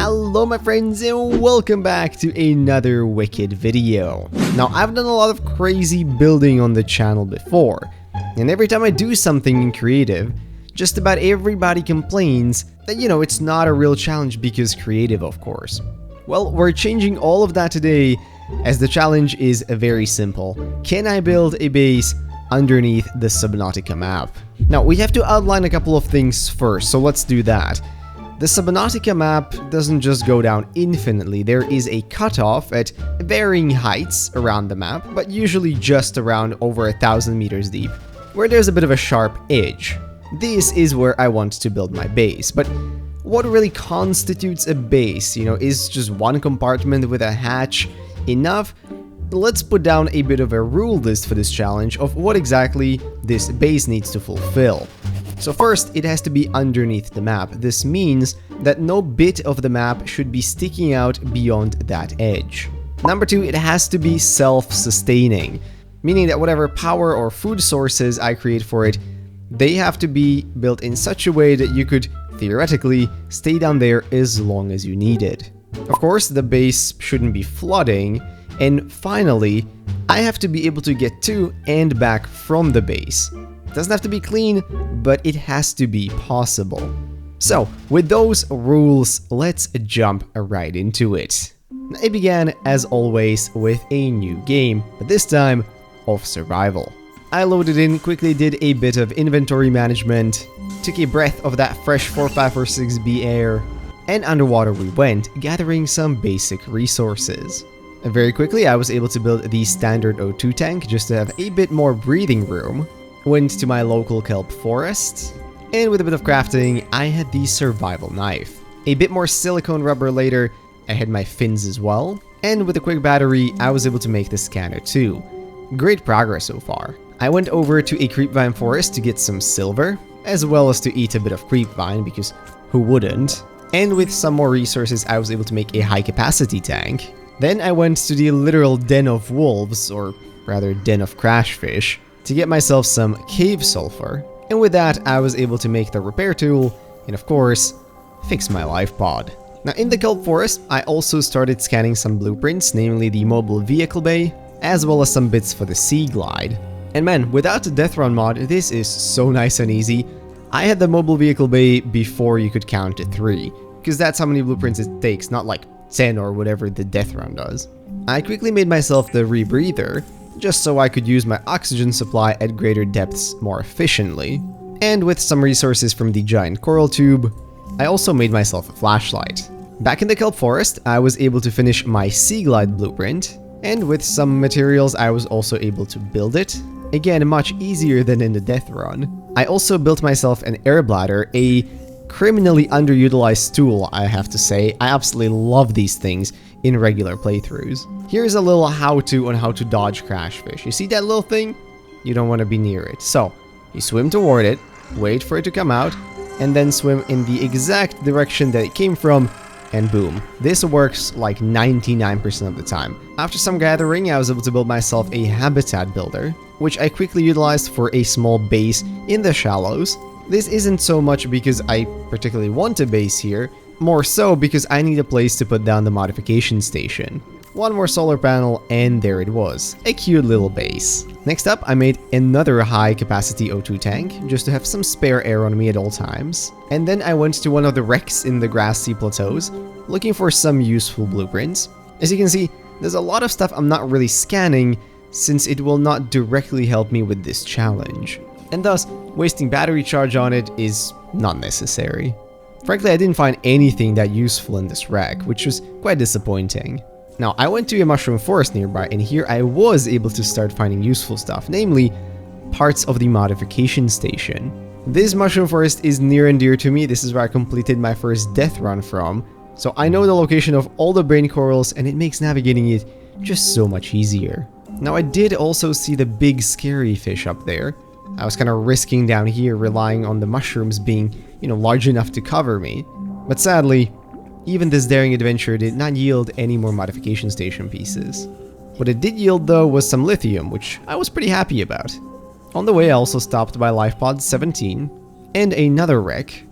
Hello my friends and welcome back to another wicked video. Now I've done a lot of crazy building on the channel before, and every time I do something in creative, just about everybody complains that it's not a real challenge because creative, of course. Well, we're changing all of that today, as the challenge is very simple. Can I build a base underneath the Subnautica map? Now we have to outline a couple of things first, so let's do that. The Subnautica map doesn't just go down infinitely. There is a cutoff at varying heights around the map, but usually just around over 1,000 meters deep, where there's a bit of a sharp edge. This is where I want to build my base, but what really constitutes a base? Is just one compartment with a hatch enough? Let's put down a bit of a rule list for this challenge of what exactly this base needs to fulfill. So first, it has to be underneath the map. This means that no bit of the map should be sticking out beyond that edge. Number two, it has to be self-sustaining, meaning that whatever power or food sources I create for it, they have to be built in such a way that you could, theoretically, stay down there as long as you needed. Of course, the base shouldn't be flooding, and finally, I have to be able to get to and back from the base. It doesn't have to be clean, but it has to be possible. So, with those rules, let's jump right into it. It began, as always, with a new game, but this time of survival. I loaded in, quickly did a bit of inventory management, took a breath of that fresh 4546B air, and underwater we went, gathering some basic resources. Very quickly, I was able to build the standard O2 tank just to have a bit more breathing room. Went to my local kelp forest, and with a bit of crafting, I had the survival knife. A bit more silicone rubber later, I had my fins as well, and with a quick battery, I was able to make the scanner too. Great progress so far. I went over to a creepvine forest to get some silver, as well as to eat a bit of creepvine, because who wouldn't? And with some more resources, I was able to make a high capacity tank. Then I went to the literal den of wolves, or rather den of crashfish, to get myself some cave sulfur, and with that I was able to make the repair tool, and of course, fix my life pod. Now in the kelp forest, I also started scanning some blueprints, namely the mobile vehicle bay, as well as some bits for the sea glide. And man, without the death run mod, this is so nice and easy. I had the mobile vehicle bay before you could count to 3, because that's how many blueprints it takes, not like 10 or whatever the death run does. I quickly made myself the rebreather, just so I could use my oxygen supply at greater depths more efficiently. And with some resources from the giant coral tube, I also made myself a flashlight. Back in the kelp forest, I was able to finish my sea glide blueprint, and with some materials I was also able to build it. Again, much easier than in the death run. I also built myself an air bladder, a criminally underutilized tool, I have to say. I absolutely love these things in regular playthroughs. Here's a little how-to on how to dodge crashfish. You see that little thing? You don't want to be near it. So, you swim toward it, wait for it to come out, and then swim in the exact direction that it came from, and boom. This works like 99% of the time. After some gathering, I was able to build myself a habitat builder, which I quickly utilized for a small base in the shallows. This isn't so much because I particularly want a base here, more so because I need a place to put down the modification station. One more solar panel and there it was, a cute little base. Next up, I made another high capacity O2 tank, just to have some spare air on me at all times. And then I went to one of the wrecks in the grassy plateaus, looking for some useful blueprints. As you can see, there's a lot of stuff I'm not really scanning, since it will not directly help me with this challenge. And thus, wasting battery charge on it is not necessary. Frankly, I didn't find anything that useful in this wreck, which was quite disappointing. Now, I went to a mushroom forest nearby, and here I was able to start finding useful stuff, namely, parts of the modification station. This mushroom forest is near and dear to me. This is where I completed my first death run from, so I know the location of all the brain corals, and it makes navigating it just so much easier. Now, I did also see the big scary fish up there. I was kind of risking down here, relying on the mushrooms being, large enough to cover me. But sadly, even this daring adventure did not yield any more modification station pieces. What it did yield though was some lithium, which I was pretty happy about. On the way I also stopped by LifePod 17 and another wreck,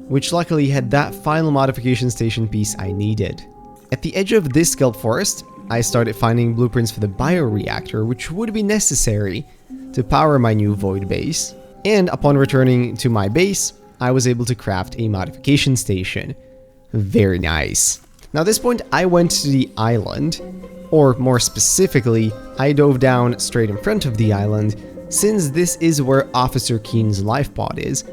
which luckily had that final modification station piece I needed. At the edge of this kelp forest, I started finding blueprints for the bioreactor, which would be necessary to power my new void base. And upon returning to my base, I was able to craft a modification station. Very nice. Now at this point, I went to the island, or more specifically, I dove down straight in front of the island, since this is where Officer Keen's life pod is,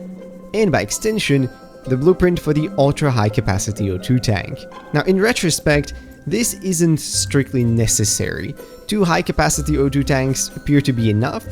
and by extension, the blueprint for the ultra high capacity O2 tank. Now in retrospect, this isn't strictly necessary. 2 high capacity O2 tanks appear to be enough,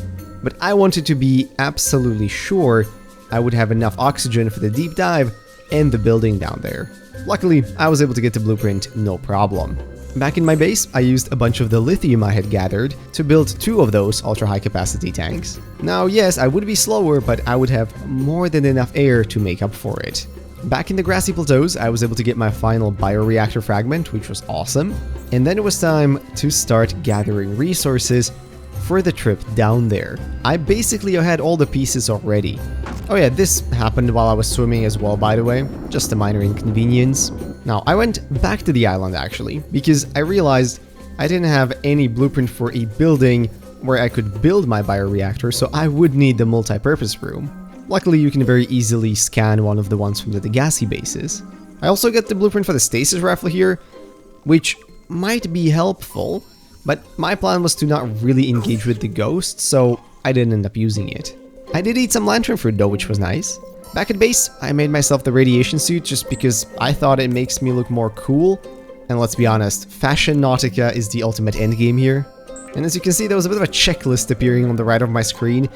but I wanted to be absolutely sure I would have enough oxygen for the deep dive and the building down there. Luckily, I was able to get the blueprint no problem. Back in my base, I used a bunch of the lithium I had gathered to build 2 of those ultra high capacity tanks. Now yes, I would be slower, but I would have more than enough air to make up for it. Back in the grassy plateaus, I was able to get my final bioreactor fragment, which was awesome. And then it was time to start gathering resources for the trip down there. I basically had all the pieces already. Oh yeah, this happened while I was swimming as well, by the way, just a minor inconvenience. Now, I went back to the island actually, because I realized I didn't have any blueprint for a building where I could build my bioreactor, so I would need the multi-purpose room. Luckily, you can very easily scan one of the ones from the Degassi bases. I also got the blueprint for the stasis rifle here, which might be helpful, but my plan was to not really engage with the ghost, so I didn't end up using it. I did eat some lantern fruit though, which was nice. Back at base, I made myself the radiation suit just because I thought it makes me look more cool. And let's be honest, Fashion Nautica is the ultimate endgame here. And as you can see, there was a bit of a checklist appearing on the right of my screen.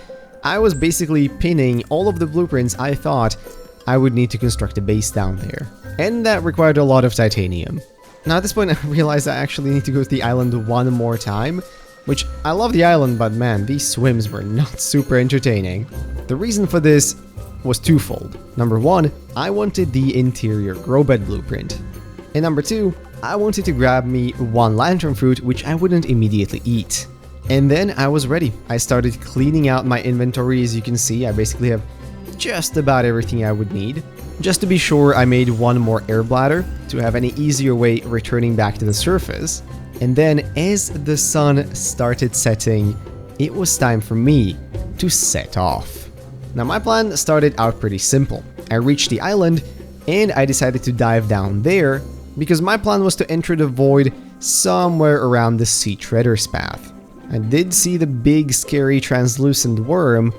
I was basically pinning all of the blueprints I thought I would need to construct a base down there. And that required a lot of titanium. Now at this point I realized I actually need to go to the island one more time, which I love the island, but man, these swims were not super entertaining. The reason for this was twofold. Number 1, I wanted the interior grow bed blueprint. And number 2, I wanted to grab me 1 lantern fruit, which I wouldn't immediately eat. And then I was ready. I started cleaning out my inventory. As you can see, I basically have just about everything I would need. Just to be sure, I made 1 more air bladder to have any easier way returning back to the surface. And then as the sun started setting, it was time for me to set off. Now my plan started out pretty simple. I reached the island and I decided to dive down there because my plan was to enter the void somewhere around the sea treader's path. I did see the big scary translucent worm,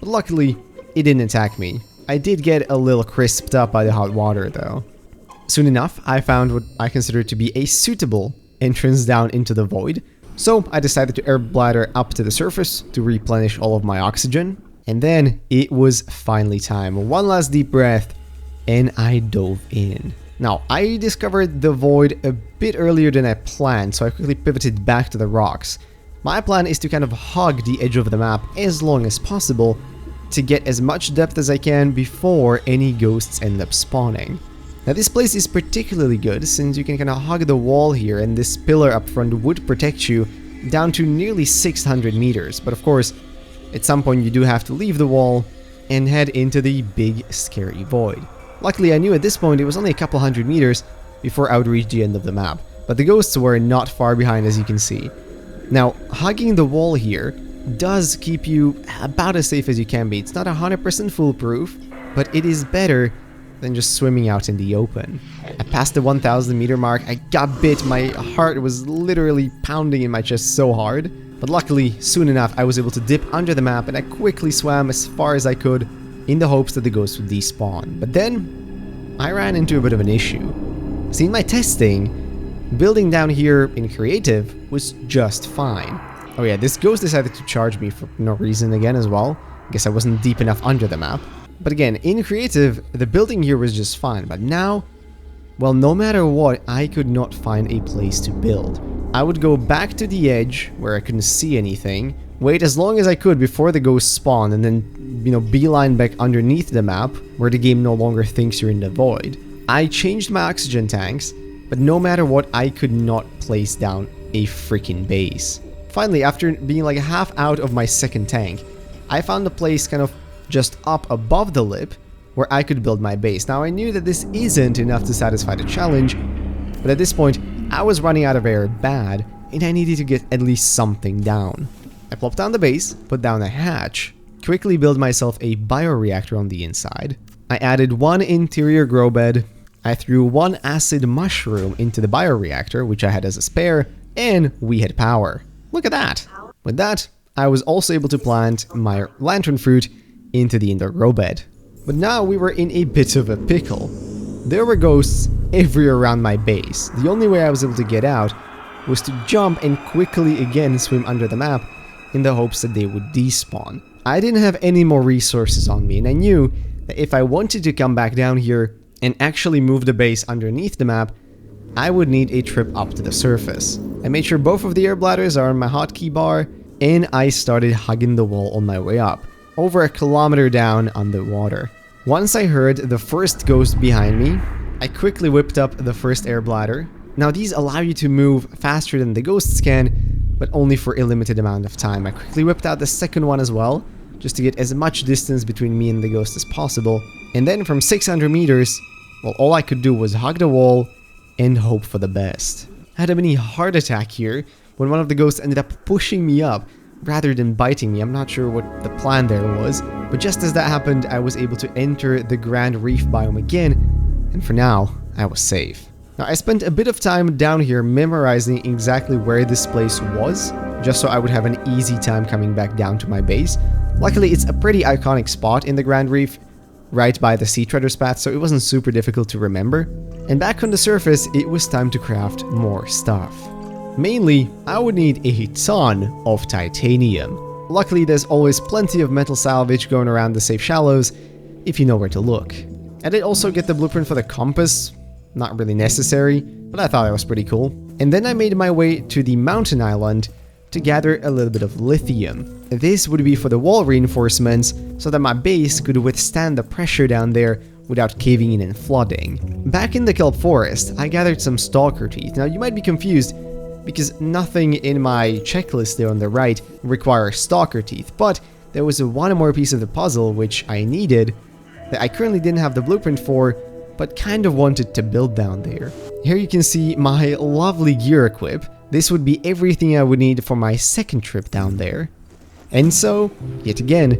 but luckily it didn't attack me. I did get a little crisped up by the hot water though. Soon enough, I found what I considered to be a suitable entrance down into the void, so I decided to air bladder up to the surface to replenish all of my oxygen. And then it was finally time. 1 last deep breath, and I dove in. Now, I discovered the void a bit earlier than I planned, so I quickly pivoted back to the rocks. My plan is to kind of hug the edge of the map as long as possible to get as much depth as I can before any ghosts end up spawning. Now this place is particularly good since you can kind of hug the wall here, and this pillar up front would protect you down to nearly 600 meters, but of course at some point you do have to leave the wall and head into the big scary void. Luckily I knew at this point it was only a couple hundred meters before I would reach the end of the map, but the ghosts were not far behind, as you can see. Now hugging the wall here does keep you about as safe as you can be. It's not 100% foolproof, but it is better than just swimming out in the open. I passed the 1000 meter mark, I got bit, my heart was literally pounding in my chest so hard. But luckily, soon enough, I was able to dip under the map and I quickly swam as far as I could in the hopes that the ghost would despawn. But then, I ran into a bit of an issue. See, in my testing, building down here in creative was just fine. Oh yeah, this ghost decided to charge me for no reason again as well. I guess I wasn't deep enough under the map. But again, in creative, the building here was just fine. But now, well, no matter what, I could not find a place to build. I would go back to the edge where I couldn't see anything, wait as long as I could before the ghost spawned, and then, beeline back underneath the map where the game no longer thinks you're in the void. I changed my oxygen tanks, but no matter what, I could not place down a freaking base. Finally, after being like half out of my second tank, I found a place kind of just up above the lip where I could build my base. Now I knew that this isn't enough to satisfy the challenge, but at this point I was running out of air bad and I needed to get at least something down. I plopped down the base, put down a hatch, quickly built myself a bioreactor on the inside. I added one interior grow bed, I threw one acid mushroom into the bioreactor, which I had as a spare, and we had power. Look at that! With that, I was also able to plant my lantern fruit into the indoor grow bed. But now we were in a bit of a pickle. There were ghosts everywhere around my base. The only way I was able to get out was to jump and quickly again swim under the map in the hopes that they would despawn. I didn't have any more resources on me, and I knew that if I wanted to come back down here and actually move the base underneath the map, I would need a trip up to the surface. I made sure both of the air bladders are on my hotkey bar, and I started hugging the wall on my way up, over a kilometer down underwater. Once I heard the first ghost behind me, I quickly whipped up the first air bladder. Now these allow you to move faster than the ghosts can, but only for a limited amount of time. I quickly whipped out the second one as well, just to get as much distance between me and the ghost as possible. And then from 600 meters, well, all I could do was hug the wall and hope for the best. I had a mini heart attack here when one of the ghosts ended up pushing me up rather than biting me. I'm not sure what the plan there was, but just as that happened, I was able to enter the Grand Reef biome again, and for now, I was safe. Now, I spent a bit of time down here memorizing exactly where this place was, just so I would have an easy time coming back down to my base. Luckily, it's a pretty iconic spot in the Grand Reef, right by the Sea Treader's path, so it wasn't super difficult to remember. And back on the surface, it was time to craft more stuff. Mainly, I would need a ton of titanium. Luckily, there's always plenty of metal salvage going around the safe shallows, if you know where to look. I did also get the blueprint for the compass. Not really necessary, but I thought it was pretty cool. And then I made my way to the mountain island to gather a little bit of lithium. This would be for the wall reinforcements, so that my base could withstand the pressure down there without caving in and flooding. Back in the kelp forest, I gathered some stalker teeth. Now you might be confused, because nothing in my checklist there on the right requires stalker teeth, but there was one more piece of the puzzle which I needed, that I currently didn't have the blueprint for, but kind of wanted to build down there. Here you can see my lovely gear equip. This would be everything I would need for my second trip down there. And so, yet again,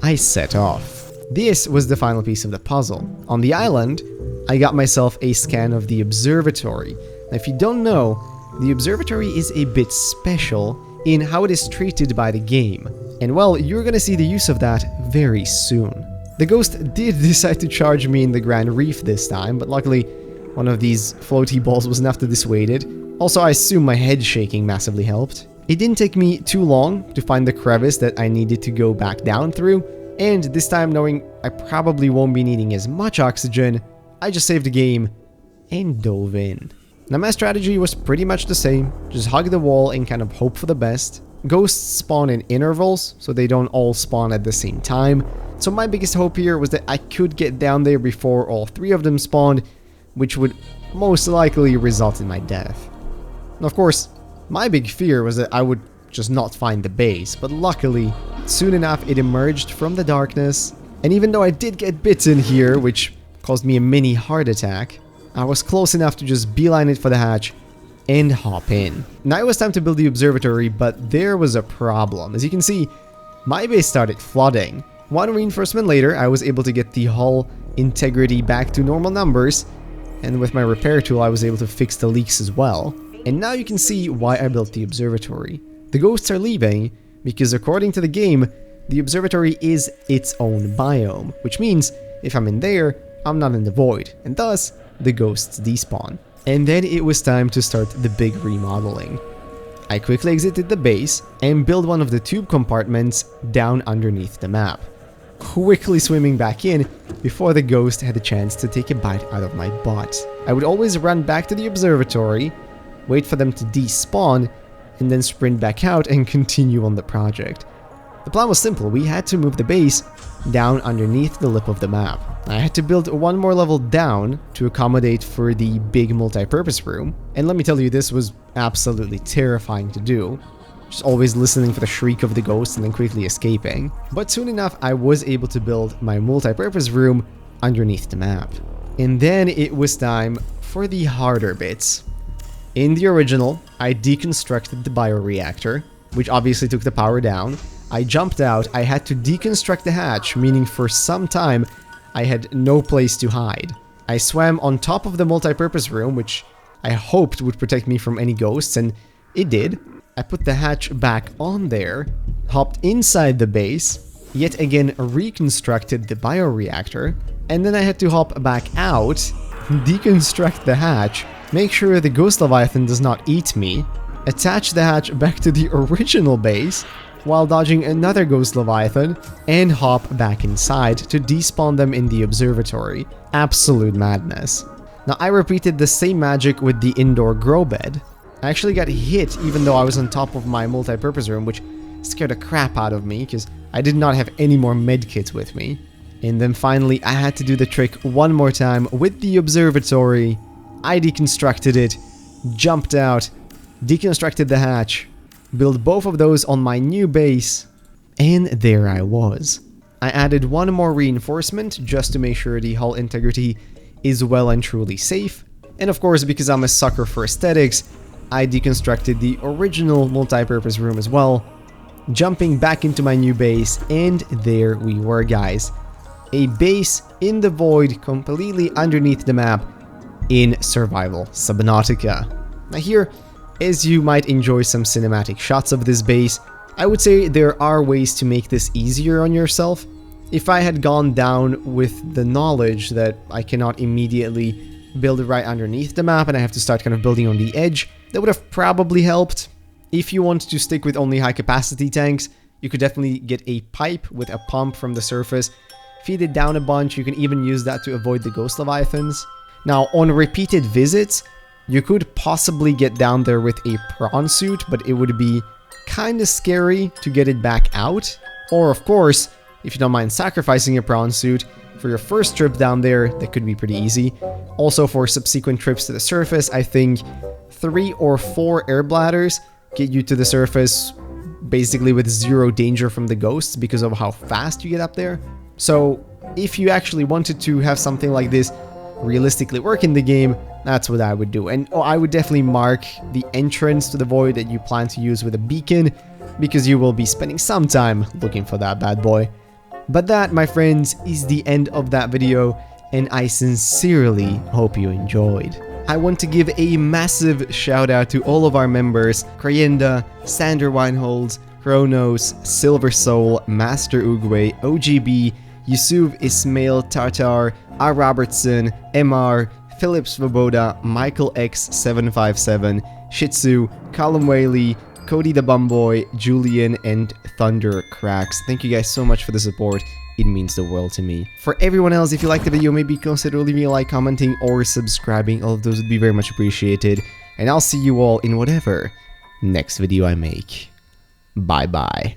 I set off. This was the final piece of the puzzle. On the island, I got myself a scan of the observatory. Now, if you don't know, the observatory is a bit special in how it is treated by the game. And well, you're gonna see the use of that very soon. The ghost did decide to charge me in the Grand Reef this time, but luckily one of these floaty balls was enough to dissuade it. Also, I assume my head shaking massively helped. It didn't take me too long to find the crevice that I needed to go back down through, and this time, knowing I probably won't be needing as much oxygen, I just saved the game and dove in. Now my strategy was pretty much the same, just hug the wall and kind of hope for the best. Ghosts spawn in intervals, so they don't all spawn at the same time. So my biggest hope here was that I could get down there before all three of them spawned, which would most likely result in my death. Now, of course, my big fear was that I would just not find the base, but luckily, soon enough it emerged from the darkness, and even though I did get bitten here, which caused me a mini heart attack, I was close enough to just beeline it for the hatch and hop in. Now it was time to build the observatory, but there was a problem. As you can see, my base started flooding. One reinforcement later, I was able to get the hull integrity back to normal numbers, and with my repair tool I was able to fix the leaks as well. And now you can see why I built the observatory. The ghosts are leaving because according to the game, the observatory is its own biome, which means if I'm in there, I'm not in the void, and thus the ghosts despawn. And then it was time to start the big remodeling. I quickly exited the base and built one of the tube compartments down underneath the map, quickly swimming back in before the ghost had a chance to take a bite out of my butt. I would always run back to the observatory, wait for them to despawn, and then sprint back out and continue on the project. The plan was simple. We had to move the base down underneath the lip of the map. I had to build one more level down to accommodate for the big multi-purpose room, and let me tell you, this was absolutely terrifying to do. Just always listening for the shriek of the ghost and then quickly escaping. But soon enough, I was able to build my multi-purpose room underneath the map. And then it was time for the harder bits. In the original, I deconstructed the bioreactor, which obviously took the power down. I jumped out, I had to deconstruct the hatch, meaning for some time I had no place to hide. I swam on top of the multipurpose room, which I hoped would protect me from any ghosts, and it did. I put the hatch back on there, hopped inside the base, yet again reconstructed the bioreactor, and then I had to hop back out, deconstruct the hatch, make sure the ghost leviathan does not eat me, attach the hatch back to the original base, while dodging another ghost leviathan, and hop back inside to despawn them in the observatory. Absolute madness. Now I repeated the same magic with the indoor grow bed. I actually got hit even though I was on top of my multi-purpose room, which scared the crap out of me because I did not have any more medkits with me. And then finally I had to do the trick one more time with the observatory. I deconstructed it, jumped out, deconstructed the hatch, built both of those on my new base, and there I was. I added one more reinforcement just to make sure the hull integrity is well and truly safe, and of course because I'm a sucker for aesthetics, I deconstructed the original multi-purpose room as well, jumping back into my new base, and there we were, guys. A base in the void, completely underneath the map, in survival Subnautica. Now here, as you might enjoy some cinematic shots of this base, I would say there are ways to make this easier on yourself. If I had gone down with the knowledge that I cannot immediately build it right underneath the map and I have to start kind of building on the edge, that would have probably helped. If you want to stick with only high capacity tanks, you could definitely get a pipe with a pump from the surface, feed it down a bunch. You can even use that to avoid the ghost leviathans. Now on repeated visits, you could possibly get down there with a prawn suit, but it would be kind of scary to get it back out. Or of course, if you don't mind sacrificing a prawn suit, for your first trip down there, that could be pretty easy. Also for subsequent trips to the surface, I think 3 or 4 air bladders get you to the surface basically with zero danger from the ghosts because of how fast you get up there. So if you actually wanted to have something like this realistically work in the game, that's what I would do. And I would definitely mark the entrance to the void that you plan to use with a beacon, because you will be spending some time looking for that bad boy. But that, my friends, is the end of that video, and I sincerely hope you enjoyed. I want to give a massive shout out to all of our members: Crayenda, Sander Weinholz, Kronos, Silver Soul, Master Uguay, OGB, Yusuf Ismail Tartar, R. Robertson, MR, Philip Svoboda, Michael X757, Shitsu, Callum Whaley, Cody the Bumboy, Julian, and Thunder Cracks. Thank you guys so much for the support. It means the world to me. For everyone else, if you liked the video, maybe consider leaving a like, commenting, or subscribing. All of those would be very much appreciated. And I'll see you all in whatever next video I make. Bye bye.